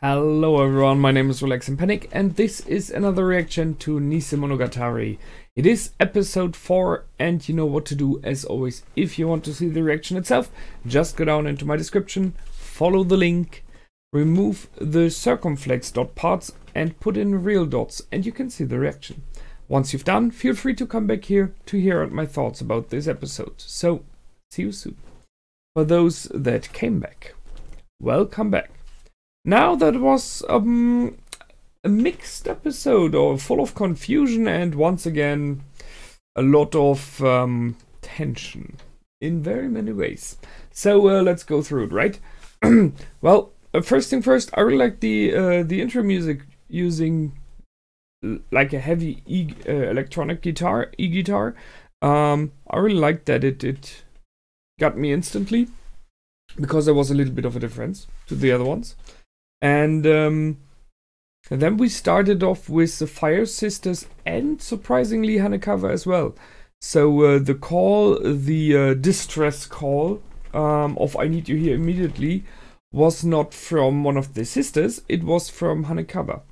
Hello everyone, my name is Relax and Panic, and this is another reaction to Nisemonogatari. It is episode 4, and you know what to do as always. If you want to see the reaction itself, just go down into my description, follow the link, remove the circumflex dot parts and put in real dots, and you can see the reaction. Once you've done, feel free to come back here to hear out my thoughts about this episode. So, see you soon. For those that came back, welcome back. Now that was a mixed episode, or full of confusion and once again a lot of tension in very many ways. So let's go through it, right? Well, first thing first, I really like the intro music using like a heavy electronic guitar, e-guitar. I really liked that it got me instantly because there was a little bit of a difference to the other ones. And then we started off with the Fire Sisters and surprisingly Hanekawa as well. So the call, the distress call of I need you here immediately was not from one of the sisters, it was from Hanekawa.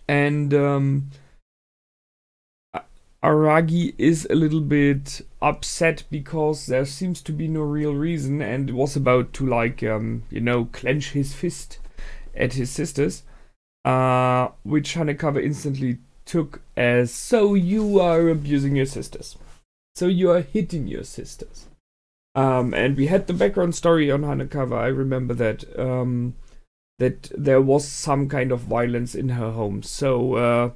And Araragi is a little bit upset because there seems to be no real reason, and was about to, like, you know, clench his fist at his sisters, which Hanekawa instantly took as, so you are abusing your sisters, so you are hitting your sisters. And we had the background story on Hanekawa. I remember that that there was some kind of violence in her home. So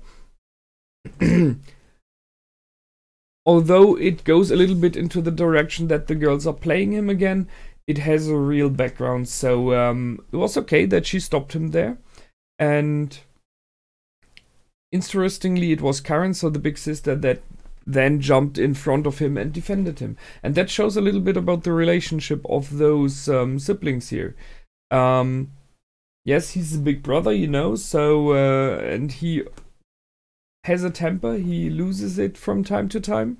although it goes a little bit into the direction that the girls are playing him again, it has a real background, so it was okay that she stopped him there. And interestingly, it was Karen, so the big sister, that then jumped in front of him and defended him. And that shows a little bit about the relationship of those siblings here. Yes, he's the big brother, you know, so and he has a temper, he loses it from time to time.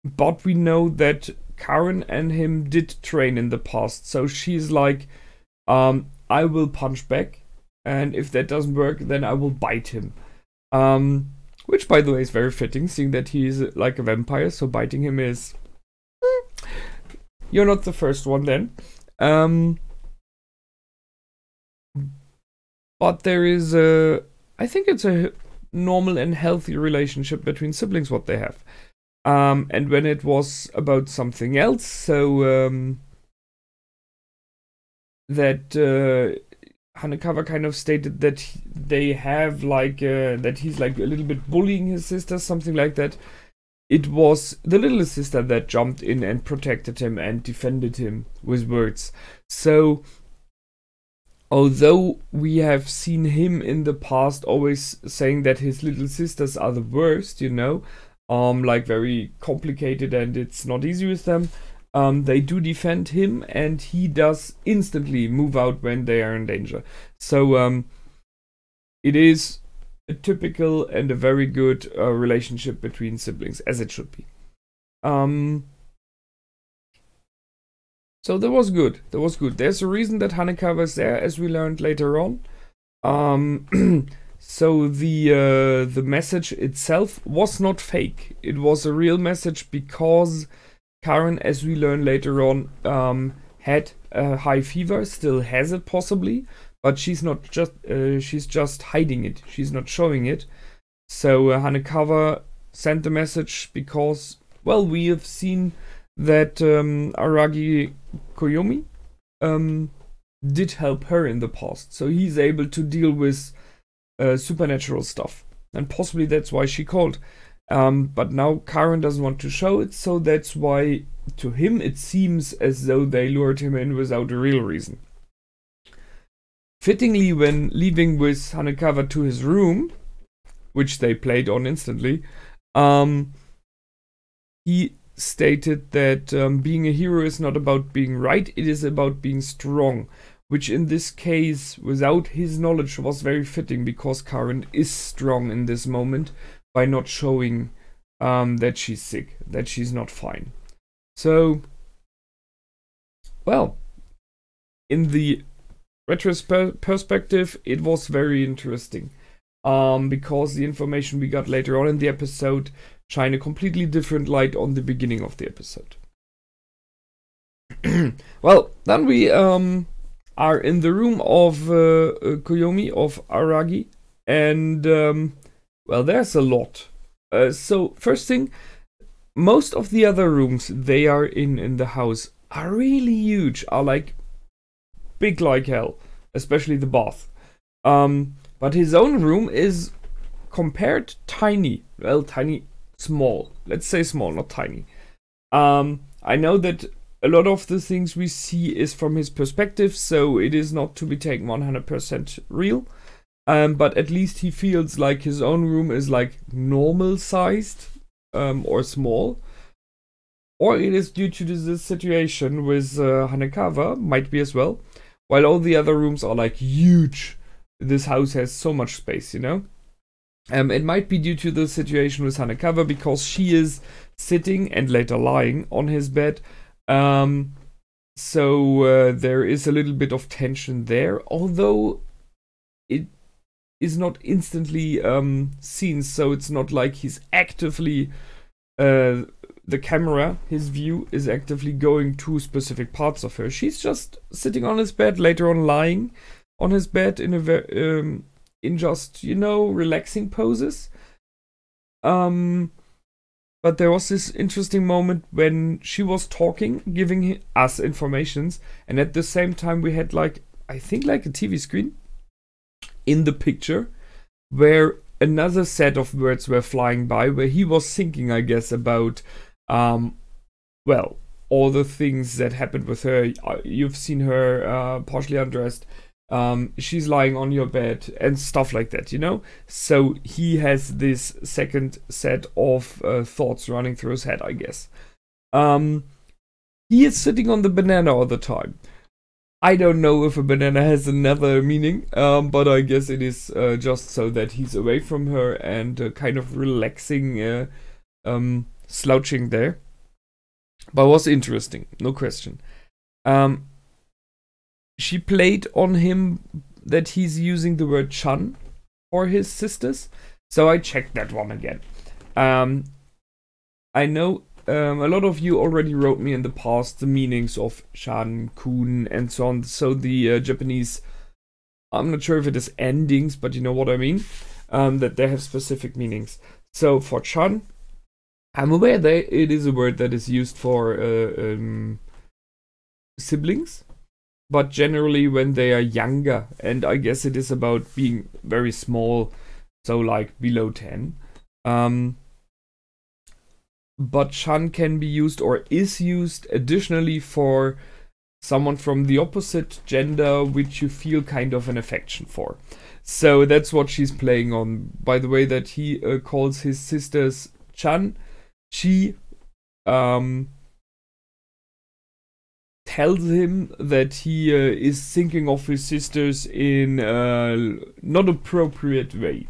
But we know that Karen and him did train in the past, so she's like, I will punch back, and if that doesn't work, then I will bite him. Which, by the way, is very fitting, seeing that he's like a vampire, so biting him is... You're not the first one then. But there is a... I think it's a normal and healthy relationship between siblings, what they have. And when it was about something else, so that Hanekawa kind of stated that they have like that he's like a little bit bullying his sister, something like that. It was the little sister that jumped in and protected him and defended him with words. So although we have seen him in the past always saying that his little sisters are the worst, you know, like very complicated and it's not easy with them, they do defend him, and he does instantly move out when they are in danger. So it is a typical and a very good relationship between siblings, as it should be. So that was good. That was good. There's a reason that Hanekawa is there, as we learned later on. So the message itself was not fake. It was a real message because Karen, as we learn later on, had a high fever, still has it possibly, but she's not just she's just hiding it. She's not showing it. So Hanekawa sent the message because, well, we have seen that Araragi Koyomi did help her in the past, so he's able to deal with supernatural stuff, and possibly that's why she called. But now Karen doesn't want to show it, so that's why to him it seems as though they lured him in without a real reason. Fittingly, when leaving with Hanekawa to his room, which they played on instantly, he stated that being a hero is not about being right, it is about being strong. Which in this case, without his knowledge, was very fitting, because Karen is strong in this moment by not showing that she's sick, that she's not fine. So, well, in the perspective, it was very interesting. Because the information we got later on in the episode shine a completely different light on the beginning of the episode. Well, then we are in the room of Koyomi, of Araragi, and well, there's a lot. So first thing, most of the other rooms they are in the house are really huge, are like big like hell, especially the bath. But his own room is compared tiny. Well, tiny, small. Let's say small, not tiny. I know that a lot of the things we see is from his perspective, so it is not to be taken 100% real. But at least he feels like his own room is like normal sized or small. Or it is due to this situation with Hanekawa, might be as well. While all the other rooms are like huge. This house has so much space, you know? It might be due to the situation with Hanekawa because she is sitting and later lying on his bed. So there is a little bit of tension there, although it is not instantly seen, so it's not like he's actively, the camera, his view, is actively going to specific parts of her. She's just sitting on his bed, later on lying on his bed in a in just, you know, relaxing poses. But there was this interesting moment when she was talking, giving us informations, and at the same time we had like, I think like a TV screen in the picture where another set of words were flying by, where he was thinking, I guess, about, well, all the things that happened with her. You've seen her partially undressed. She's lying on your bed and stuff like that, you know? So he has this second set of thoughts running through his head, I guess. He is sitting on the banana all the time. I don't know if a banana has another meaning, but I guess it is just so that he's away from her and kind of relaxing, slouching there. But it was interesting, no question. She played on him that he's using the word chan for his sisters, so I checked that one again. I know a lot of you already wrote me in the past the meanings of chan, kun, and so on. So the Japanese, I'm not sure if it is endings, but you know what I mean, that they have specific meanings. So for chan, I'm aware that it is a word that is used for siblings, but generally when they are younger, and I guess it is about being very small, so like below 10. But chan can be used or is used additionally for someone from the opposite gender which you feel kind of an affection for. So that's what she's playing on. By the way that he calls his sisters chan, she tells him that he is thinking of his sisters in a not appropriate way.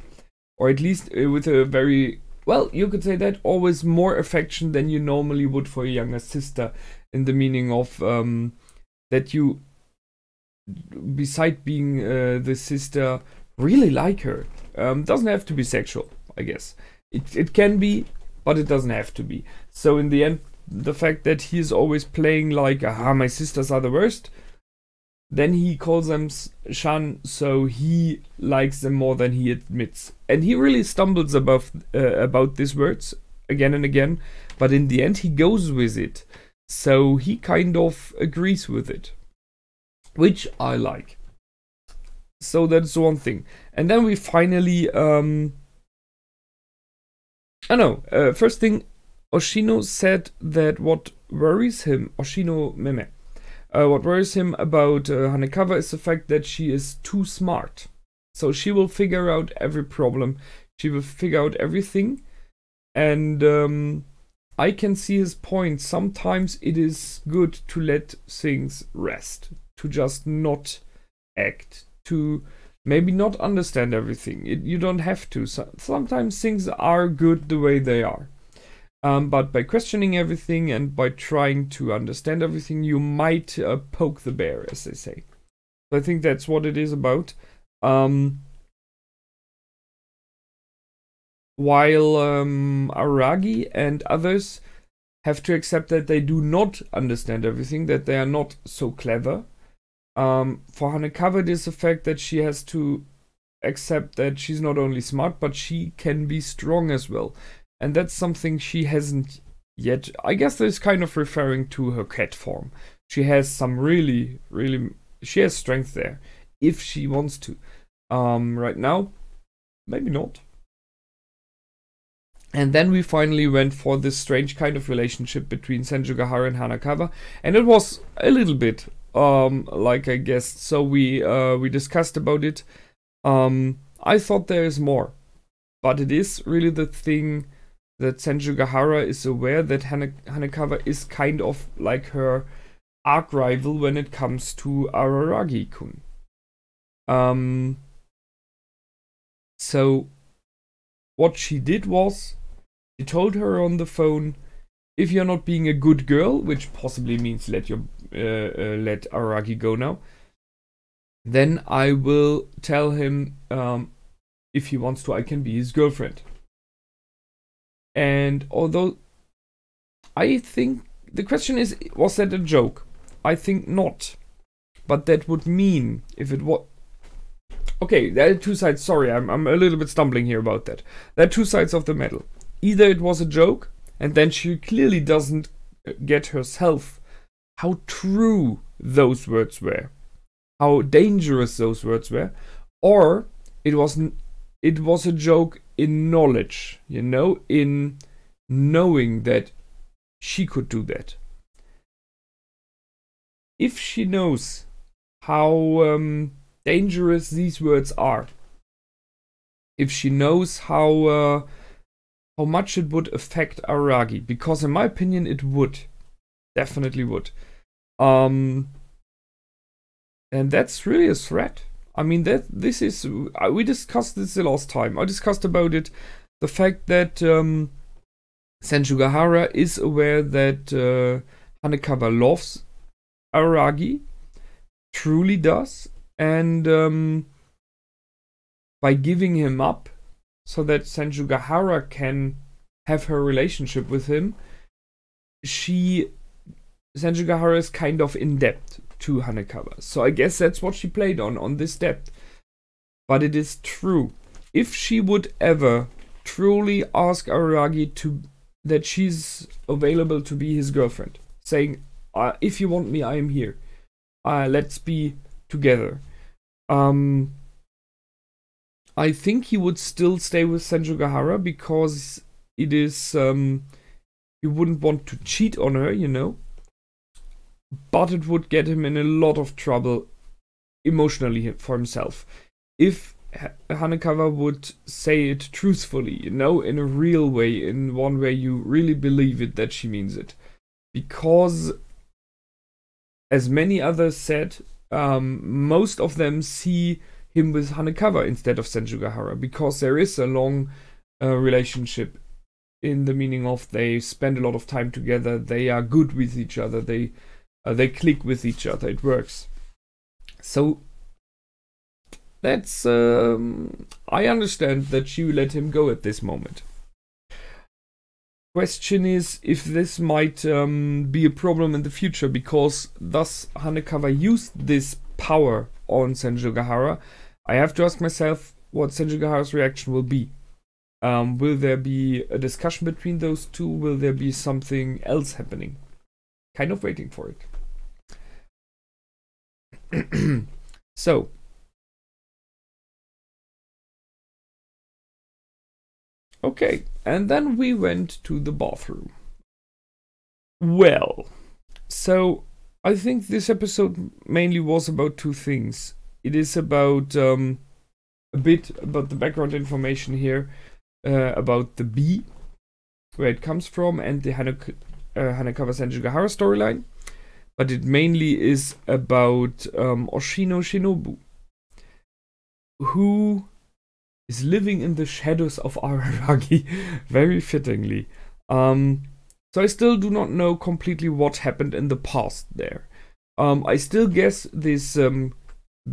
Or at least with a very, well, you could say that, always more affection than you normally would for a younger sister, in the meaning of that you, beside being the sister, really like her. Doesn't have to be sexual, I guess. It can be, but it doesn't have to be. So in the end, the fact that he is always playing like, aha, my sisters are the worst, then he calls them chan, so he likes them more than he admits. And he really stumbles about these words again and again, but in the end he goes with it. So he kind of agrees with it, which I like. So that's one thing. And then we finally, first thing, Oshino said that what worries him, Oshino Meme, what worries him about Hanekawa is the fact that she is too smart. So she will figure out every problem, she will figure out everything, and I can see his point. Sometimes it is good to let things rest, to just not act, to maybe not understand everything. You don't have to. Sometimes things are good the way they are. But by questioning everything and by trying to understand everything, you might poke the bear, as they say. I think that's what it is about. While Araragi and others have to accept that they do not understand everything, that they are not so clever. For Hanekawa, it is the fact that she has to accept that she's not only smart, but she can be strong as well. And that's something she hasn't yet. I guess that's kind of referring to her cat form. She has some really, she has strength there, if she wants to. Right now, maybe not. And then we finally went for this strange kind of relationship between Sanjougahara and Hanekawa, and it was a little bit like I guessed. So we discussed about it. I thought there is more, but it is really the thing that Sanjougahara is aware that Hanekawa is kind of like her arch rival when it comes to Araragi-kun. So what she did was, she told her on the phone, if you're not being a good girl, which possibly means let Araragi go now, then I will tell him if he wants to, I can be his girlfriend. And although I think the question is, was that a joke? I think not. But that would mean if it was. Okay, there are two sides. Sorry, I'm a little bit stumbling here about that. There are two sides of the medal. Either it was a joke, and then she clearly doesn't get herself how true those words were, how dangerous those words were, or it was a joke in knowledge, you know, in knowing that she could do that. If she knows how dangerous these words are, if she knows how much it would affect Araragi, because in my opinion it would, definitely would, and that's really a threat. I mean, this is, we discussed this the last time. I discussed about it, the fact that Sanjougahara is aware that Hanekawa loves Araragi, truly does, and by giving him up so that Sanjougahara can have her relationship with him, Sanjougahara is kind of in debt to Hanekawa. So I guess that's what she played on this debt. But it is true. If she would ever truly ask Araragi that she's available to be his girlfriend, saying, if you want me, I am here. Let's be together. I think he would still stay with Sanjougahara because it is, he wouldn't want to cheat on her, you know. But it would get him in a lot of trouble emotionally for himself. If Hanekawa would say it truthfully, you know, in a real way, in one way you really believe it, that she means it. Because, as many others said, most of them see him with Hanekawa instead of Sanjougahara, because there is a long relationship, in the meaning of they spend a lot of time together, they are good with each other, they click with each other, it works. So that's I understand that she let him go at this moment. Question is if this might be a problem in the future, because thus Hanekawa used this power on Sanjougahara. I have to ask myself what Sanjougahara's reaction will be. Will there be a discussion between those two? Will there be something else happening? Kind of waiting for it. So, okay, and then we went to the bathroom. Well, so I think this episode mainly was about two things. It is about a bit about the background information here, about the bee, where it comes from, and the Hanekawa Sanjougahara storyline. But it mainly is about Oshino Shinobu, who is living in the shadows of Araragi, very fittingly. So I still do not know completely what happened in the past there. I still guess this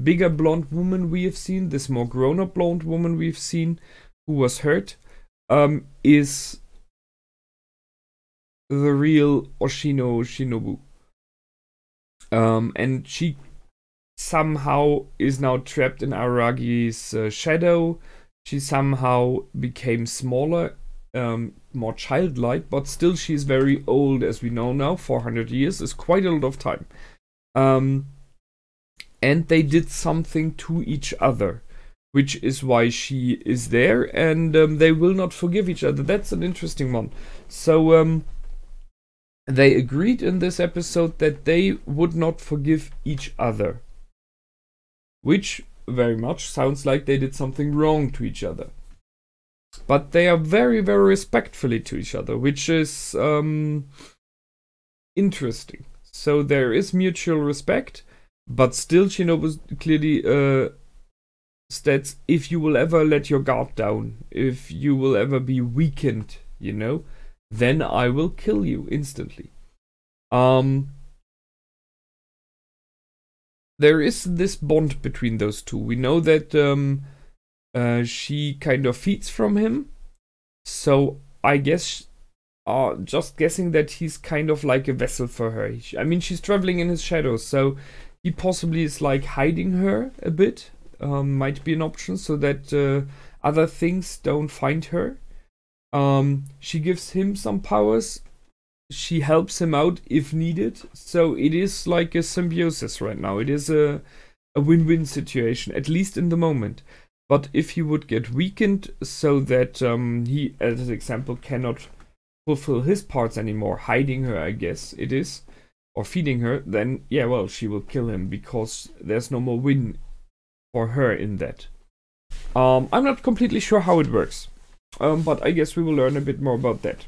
bigger blonde woman we have seen, this more grown-up blonde woman we've seen who was hurt, is the real Oshino Shinobu. And she somehow is now trapped in Araragi's shadow. She somehow became smaller, more childlike, but still she's very old, as we know now. 400 years is quite a lot of time. And they did something to each other, which is why she is there, and they will not forgive each other. That's an interesting one. So they agreed in this episode that they would not forgive each other, which very much sounds like they did something wrong to each other. But they are very, very respectfully to each other, which is interesting. So there is mutual respect, but still Shinobu clearly states, if you will ever let your guard down, if you will ever be weakened, you know, then I will kill you instantly. There is this bond between those two. We know that she kind of feeds from him, so I guess, just guessing that he's kind of like a vessel for her. I mean, she's traveling in his shadow, so he possibly is like hiding her a bit. Might be an option so that other things don't find her. She gives him some powers. She helps him out if needed. So it is like a symbiosis right now. It is a win-win situation, at least in the moment. But if he would get weakened so that he, as an example, cannot fulfill his parts anymore, hiding her, I guess it is, or feeding her, then yeah, well, she will kill him because there's no more win for her in that. I'm not completely sure how it works, but I guess we will learn a bit more about that.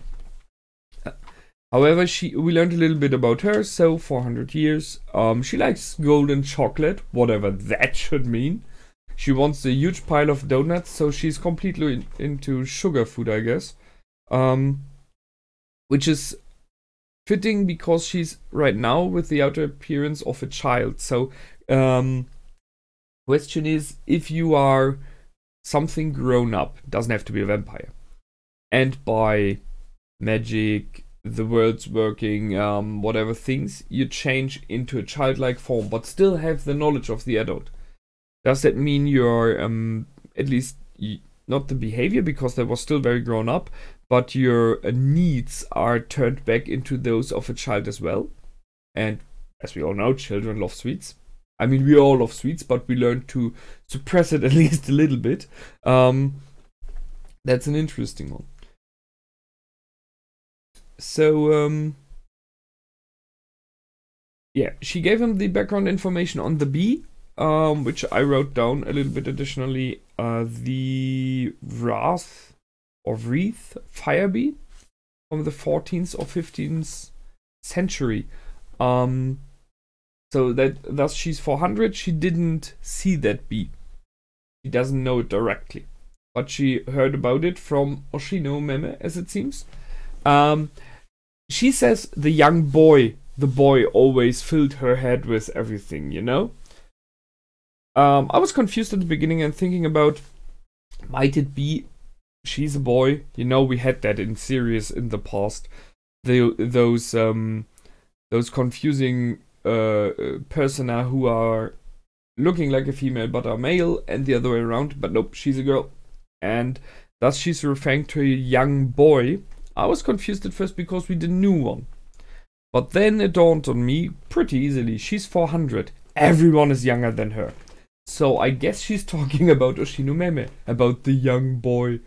However, we learned a little bit about her. So 400 years. She likes golden chocolate, whatever that should mean. She wants a huge pile of donuts, so she's completely into sugar food, I guess. Which is fitting because she's right now with the outer appearance of a child. So, question is, if you are something grown up, doesn't have to be a vampire, and by magic, the world's working, whatever things, you change into a childlike form, but still have the knowledge of the adult. Does that mean you're, at least, not the behavior, because that was still very grown up, but your needs are turned back into those of a child as well? And as we all know, children love sweets. I mean, we all love sweets, but we learn to suppress it at least a little bit. That's an interesting one. So, yeah, she gave him the background information on the bee, which I wrote down a little bit additionally. The wreath fire bee from the 14th or 15th century. So that thus she's 400. She didn't see that bee. She doesn't know it directly, but she heard about it from Oshino Meme, as it seems. She says the young boy, the boy always filled her head with everything, you know? I was confused at the beginning and thinking about, might it be she's a boy? You know, we had that in series in the past. Those confusing persona who are looking like a female but are male, and the other way around, but nope, she's a girl. And thus she's referring to a young boy. I was confused at first because we did a new one. But then it dawned on me pretty easily. She's 400. Everyone is younger than her. So I guess she's talking about Oshino Meme, about the young boy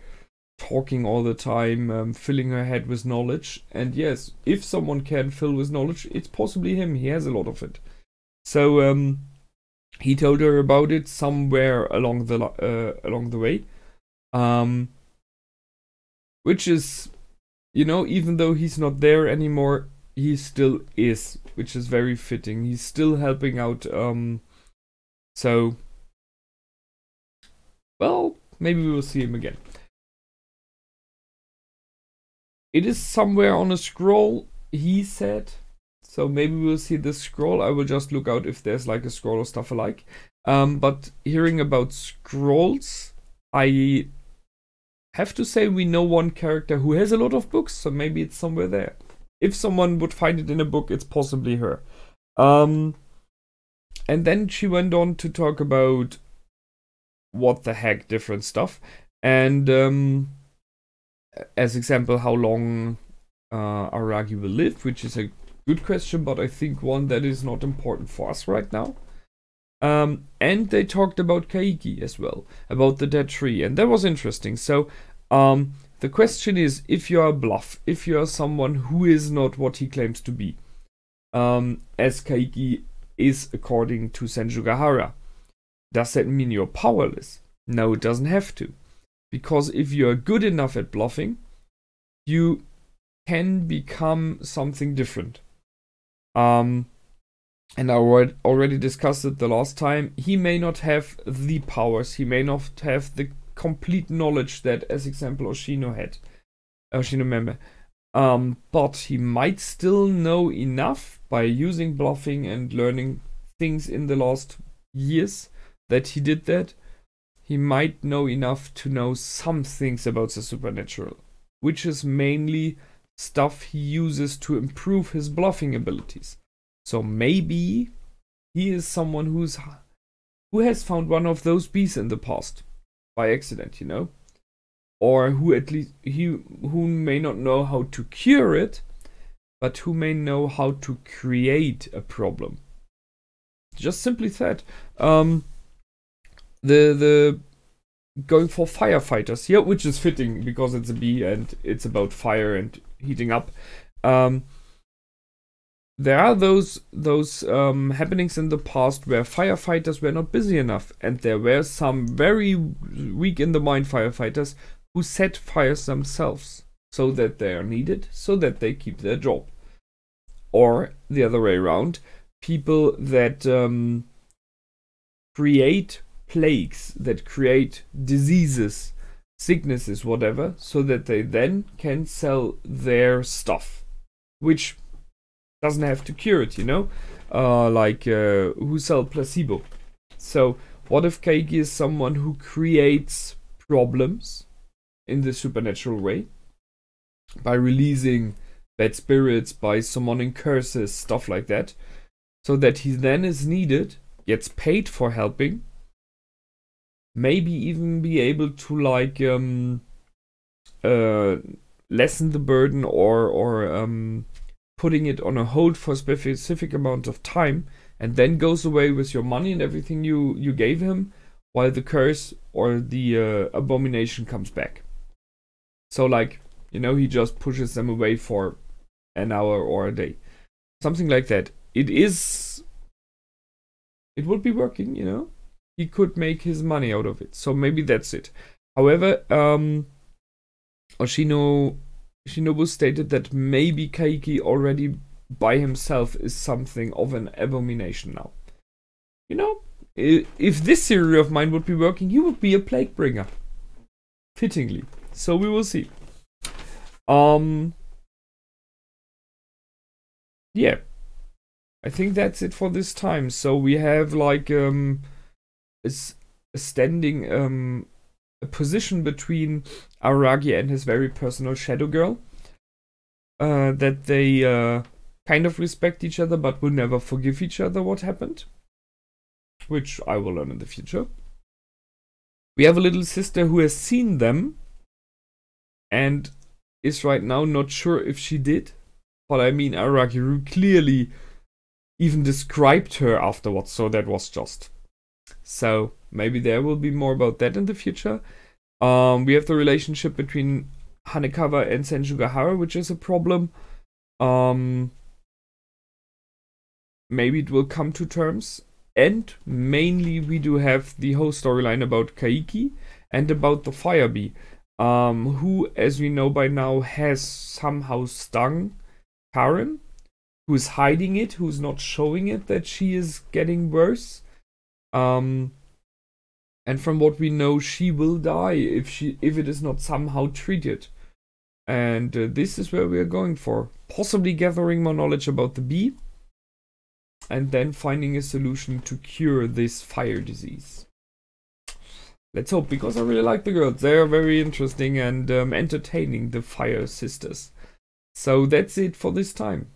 talking all the time, filling her head with knowledge. And yes, if someone can fill with knowledge, it's possibly him. He has a lot of it. So he told her about it somewhere along the way. Which is, you know, even though he's not there anymore, he still is, which is very fitting. He's still helping out. So, well, maybe we will see him again. It is somewhere on a scroll, he said. So maybe we'll see this scroll. I will just look out if there's like a scroll or stuff alike. But hearing about scrolls, I have to say we know one character who has a lot of books, so maybe it's somewhere there. If someone would find it in a book, it's possibly her. And then she went on to talk about what the heck different stuff. And as example, how long Araragi will live, which is a good question, but I think one that is not important for us right now. And they talked about Kaiki as well, about the dead tree, and that was interesting. So the question is, if you are a bluff, if you are someone who is not what he claims to be, as Kaiki is according to Sanjougahara, does that mean you're powerless? No, it doesn't have to. Because if you are good enough at bluffing, you can become something different. And I already discussed it the last time. He may not have the powers, he may not have the complete knowledge that, as example, Oshino had. Oshino member. But he might still know enough by using bluffing and learning things in the last years that he did that. He might know enough to know some things about the supernatural, which is mainly stuff he uses to improve his bluffing abilities. So maybe he is someone who has found one of those bees in the past by accident, you know, or who at least who may not know how to cure it, but who may know how to create a problem. Just simply that. The going for firefighters here, which is fitting because it's a bee and it's about fire and heating up. There are those happenings in the past where firefighters were not busy enough, and there were some very weak in the mind firefighters who set fires themselves so that they are needed, so that they keep their job. Or the other way around, people that create plagues, that create diseases, sicknesses, whatever, so that they then can sell their stuff, which doesn't have to cure it, you know, who sell placebo. So what if Kaiki is someone who creates problems in the supernatural way by releasing bad spirits, by summoning curses, stuff like that, so that he then is needed, gets paid for helping, maybe even be able to lessen the burden or putting it on a hold for a specific amount of time, and then goes away with your money and everything you gave him, while the curse or the abomination comes back. So he just pushes them away for an hour or a day. Something like that. It would be working, you know. He could make his money out of it. So maybe that's it. However, Shinobu stated that maybe Kaiki already by himself is something of an abomination now. You know, if this theory of mine would be working, he would be a plague bringer. Fittingly. So we will see. Yeah. I think that's it for this time. So we have a standing a position between Araragi and his very personal shadow girl, that they kind of respect each other but will never forgive each other what happened, which I will learn in the future. We have a little sister who has seen them and is right now not sure if she did, but I mean Araragi clearly even described her afterwards, so that was just. So maybe there will be more about that in the future. We have the relationship between Hanekawa and Sanjougahara, which is a problem. Maybe it will come to terms. And mainly we do have the whole storyline about Kaiki and about the fire bee, who, as we know by now, has somehow stung Karen, who's hiding it, who's not showing it that she is getting worse. And from what we know, she will die if it is not somehow treated. And this is where we are going for. Possibly gathering more knowledge about the bee. and then finding a solution to cure this fire disease. Let's hope, because I really like the girls. They are very interesting and entertaining, the Fire Sisters. So that's it for this time.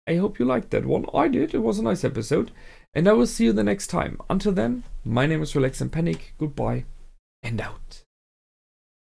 I hope you liked that one. I did. It was a nice episode. And I will see you the next time. Until then, my name is Relax and Panic. Goodbye and out.